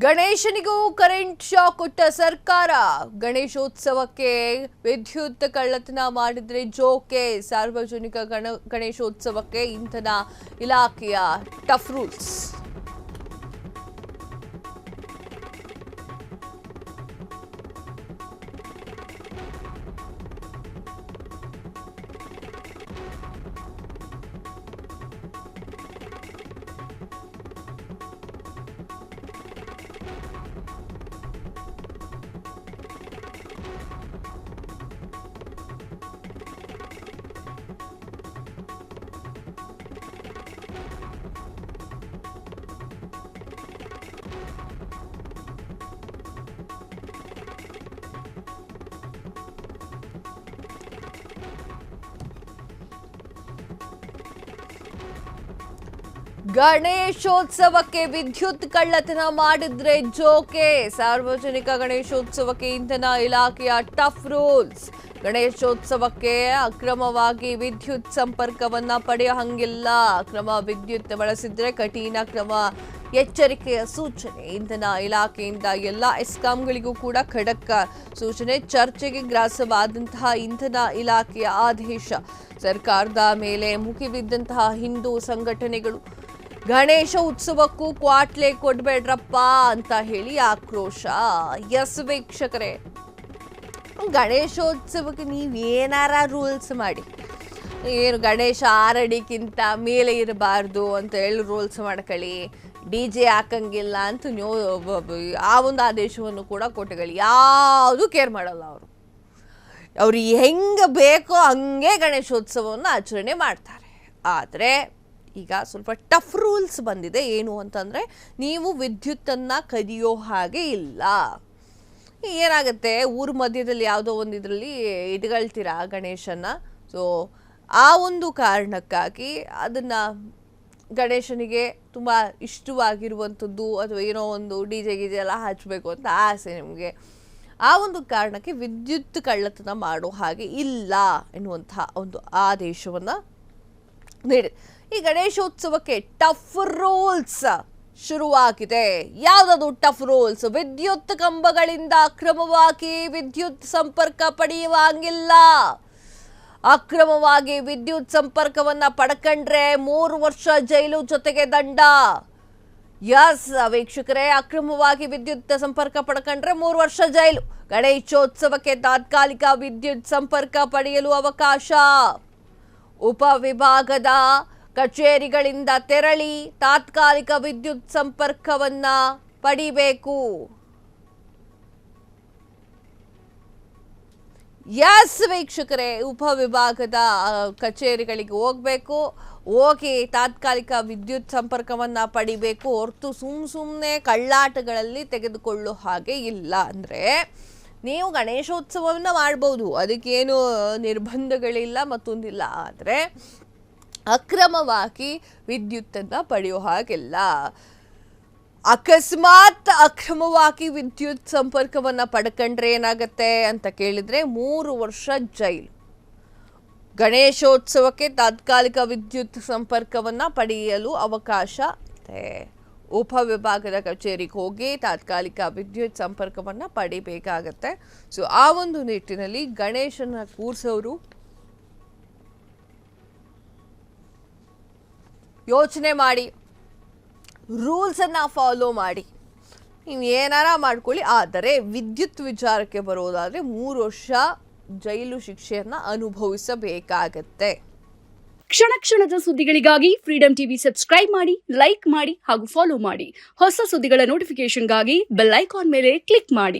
ಗಣೇಶನಿಗೂ current shock ಕೊಟ್ಟ ಸರ್ಕಾರ. ಗಣೇಶೋತ್ಸವಕ್ಕೆ ವಿದ್ಯುತ್ ಕಳ್ಳತನ ಮಾಡಿದ್ರೆ ಜೋಕೆ. ಸಾರ್ವಜನಿಕ ಗಣೇಶೋತ್ಸವಕ್ಕೆ ಇಂಧನ ಇಲಾಖೆಯ ಟಫ್ ರೂಲ್ಸ್. ಗಣೇಶೋತ್ಸವಕ್ಕೆ ವಿದ್ಯುತ್ ಕಳ್ಳತನ ಮಾಡಿದ್ರೆ ಜೋಕೆ. ಸಾರ್ವಜನಿಕ ಗಣೇಶೋತ್ಸವಕ್ಕೆ ಇಂಧನ ಇಲಾಖೆಯ ಟಫ್ ರೂಲ್ಸ್. ಗಣೇಶೋತ್ಸವಕ್ಕೆ ಅಕ್ರಮವಾಗಿ ವಿದ್ಯುತ್ ಸಂಪರ್ಕವನ್ನ ಪಡೆಯೋ ಹಂಗಿಲ್ಲ. ಅಕ್ರಮ ವಿದ್ಯುತ್ ಬಳಸಿದ್ರೆ ಕಠಿಣ ಕ್ರಮ. ಎಚ್ಚರಿಕೆಯ ಸೂಚನೆ. ಇಂಧನ ಇಲಾಖೆಯಿಂದ ಎಲ್ಲ ಎಸ್ಕಾಂಗಳಿಗೂ ಕೂಡ ಖಡಕ್ ಸೂಚನೆ. ಚರ್ಚೆಗೆ ಗ್ರಾಸವಾದಂತಹ ಇಂಧನ ಇಲಾಖೆಯ ಆದೇಶ. ಸರ್ಕಾರದ ಮೇಲೆ ಮುಗಿಬಿದ್ದಂತಹ ಹಿಂದೂ ಸಂಘಟನೆಗಳು ಗಣೇಶ ಉತ್ಸವಕ್ಕೂ ಕ್ವಾಟ್ಲೆ ಕೊಡ್ಬೇಡ್ರಪ್ಪ ಅಂತ ಹೇಳಿ ಆಕ್ರೋಶ. ಎಸ್ ವೀಕ್ಷಕರೇ, ಗಣೇಶೋತ್ಸವಕ್ಕೆ ನೀವೇನಾರ ರೂಲ್ಸ್ ಮಾಡಿ, ಏನು ಗಣೇಶ 6 ಅಡಿಗಿಂತ ಮೇಲೆ ಇರಬಾರ್ದು ಅಂತ ಹೇಳಿ ರೂಲ್ಸ್ ಮಾಡ್ಕೊಳ್ಳಿ, DJ ಹಾಕಂಗಿಲ್ಲ ಅಂತ ನೀವು ಆ ಒಂದು ಆದೇಶವನ್ನು ಕೂಡ ಕೊಟ್ಟುಕೊಳ್ಳಿ. ಯಾವುದು ಕೇರ್ ಮಾಡಲ್ಲ ಅವರು. ಅವ್ರು ಹೆಂಗೆ ಬೇಕೋ ಹಂಗೆ ಗಣೇಶೋತ್ಸವವನ್ನು ಆಚರಣೆ ಮಾಡ್ತಾರೆ. ಆದರೆ ಈಗ ಸ್ವಲ್ಪ ಟಫ್ ರೂಲ್ಸ್ ಬಂದಿದೆ. ಏನು ಅಂತಂದರೆ, ನೀವು ವಿದ್ಯುತ್ತನ್ನು ಕದಿಯೋ ಹಾಗೆ ಇಲ್ಲ. ಏನಾಗುತ್ತೆ, ಊರ ಮಧ್ಯದಲ್ಲಿ ಯಾವುದೋ ಒಂದು ಇದರಲ್ಲಿ ಇಟ್ಕೊಳ್ತೀರಾ ಗಣೇಶನ. ಸೊ ಆ ಒಂದು ಕಾರಣಕ್ಕಾಗಿ ಅದನ್ನು ಗಣೇಶನಿಗೆ ತುಂಬ ಇಷ್ಟವಾಗಿರುವಂಥದ್ದು ಅಥವಾ ಏನೋ ಒಂದು DJ ಎಲ್ಲ ಹಚ್ಚಬೇಕು ಅಂತ ಆಸೆ ನಿಮಗೆ. ಆ ಒಂದು ಕಾರಣಕ್ಕೆ ವಿದ್ಯುತ್ ಕಳ್ಳತನ ಮಾಡೋ ಹಾಗೆ ಇಲ್ಲ ಎನ್ನುವಂಥ ಒಂದು ಆದೇಶವನ್ನು ನೀಡಿದೆ. ಈ ಗಣೇಶೋತ್ಸವಕ್ಕೆ ಟಫ್ ರೂಲ್ಸ್ ಶುರುವಾಗಿದೆ. ಯಾವುದದು ಟಫ್ ರೂಲ್ಸ್? ವಿದ್ಯುತ್ ಕಂಬಗಳಿಂದ ಅಕ್ರಮವಾಗಿ ವಿದ್ಯುತ್ ಸಂಪರ್ಕ ಪಡೆಯುವಂಗಿಲ್ಲ. ಅಕ್ರಮವಾಗಿ ವಿದ್ಯುತ್ ಸಂಪರ್ಕವನ್ನ ಪಡ್ಕೊಂಡ್ರೆ 3 ವರ್ಷ ಜೈಲು ಜೊತೆಗೆ ದಂಡ. ಯಸ್ ವೀಕ್ಷಕರೇ, ಅಕ್ರಮವಾಗಿ ವಿದ್ಯುತ್ ಸಂಪರ್ಕ ಪಡ್ಕೊಂಡ್ರೆ 3 ವರ್ಷ ಜೈಲು. ಗಣೇಶೋತ್ಸವಕ್ಕೆ ತಾತ್ಕಾಲಿಕ ವಿದ್ಯುತ್ ಸಂಪರ್ಕ ಪಡೆಯಲು ಅವಕಾಶ. ಉಪವಿಭಾಗದ ಕಚೇರಿಗಳಿಂದ ತೆರಳಿ ತಾತ್ಕಾಲಿಕ ವಿದ್ಯುತ್ ಸಂಪರ್ಕವನ್ನ ಪಡಿಬೇಕು. ಎಸ್ ವೀಕ್ಷಕರೇ, ಉಪವಿಭಾಗದ ಕಚೇರಿಗಳಿಗೆ ಹೋಗಬೇಕು, ಹೋಗಿ ತಾತ್ಕಾಲಿಕ ವಿದ್ಯುತ್ ಸಂಪರ್ಕವನ್ನು ಪಡಿಬೇಕು. ಹೊರತು ಸುಮ್ಮನೆ ಕಳ್ಳಾಟಗಳಲ್ಲಿ ತೆಗೆದುಕೊಳ್ಳೋ ಹಾಗೆ ಇಲ್ಲ. ಅಂದರೆ ನೀವು ಗಣೇಶೋತ್ಸವವನ್ನು ಮಾಡ್ಬೋದು, ಅದಕ್ಕೇನು ನಿರ್ಬಂಧಗಳಿಲ್ಲ, ಮತ್ತೊಂದಿಲ್ಲ. ಆದರೆ ಅಕ್ರಮವಾಗಿ ವಿದ್ಯುತ್ತನ್ನು ಪಡೆಯೋ ಹಾಗಿಲ್ಲ. ಅಕಸ್ಮಾತ್ ಅಕ್ರಮವಾಗಿ ವಿದ್ಯುತ್ ಸಂಪರ್ಕವನ್ನು ಪಡ್ಕೊಂಡ್ರೆ ಏನಾಗುತ್ತೆ ಅಂತ ಕೇಳಿದರೆ 3 ವರ್ಷ ಜೈಲು. ಗಣೇಶೋತ್ಸವಕ್ಕೆ ತಾತ್ಕಾಲಿಕ ವಿದ್ಯುತ್ ಸಂಪರ್ಕವನ್ನು ಪಡೆಯಲು ಅವಕಾಶ ಇದೆ. ಉಪವಿಭಾಗದ ಕಚೇರಿಗೆ ಹೋಗಿ ತಾತ್ಕಾಲಿಕ ವಿದ್ಯುತ್ ಸಂಪರ್ಕವನ್ನು ಪಡಿಬೇಕಾಗತ್ತೆ. ಸೊ ಆ ಒಂದು ನಿಟ್ಟಿನಲ್ಲಿ ಗಣೇಶನ ಕೂರಿಸೋರು ಯೋಚನೆ ಮಾಡಿ, ರೂಲ್ಸನ್ನು ಫಾಲೋ ಮಾಡಿ, ನೀವು ಏನಾರ ಮಾಡ್ಕೊಳ್ಳಿ. ಆದರೆ ವಿದ್ಯುತ್ ವಿಚಾರಕ್ಕೆ ಬರೋದಾದರೆ 3 ವರ್ಷ ಜೈಲು ಶಿಕ್ಷೆಯನ್ನು ಅನುಭವಿಸಬೇಕಾಗತ್ತೆ. ಕ್ಷಣ ಕ್ಷಣದ ಸುದ್ದಿಗಳಿಗಾಗಿ ಫ್ರೀಡಂ ಟಿವಿ ಸಬ್ಸ್ಕ್ರೈಬ್ ಮಾಡಿ, ಲೈಕ್ ಮಾಡಿ ಹಾಗೂ ಫಾಲೋ ಮಾಡಿ. ಹೊಸ ಸುದ್ದಿಗಳ ನೋಟಿಫಿಕೇಶನ್ಗಾಗಿ ಬೆಲ್ ಐಕಾನ್ ಮೇಲೆ ಕ್ಲಿಕ್ ಮಾಡಿ.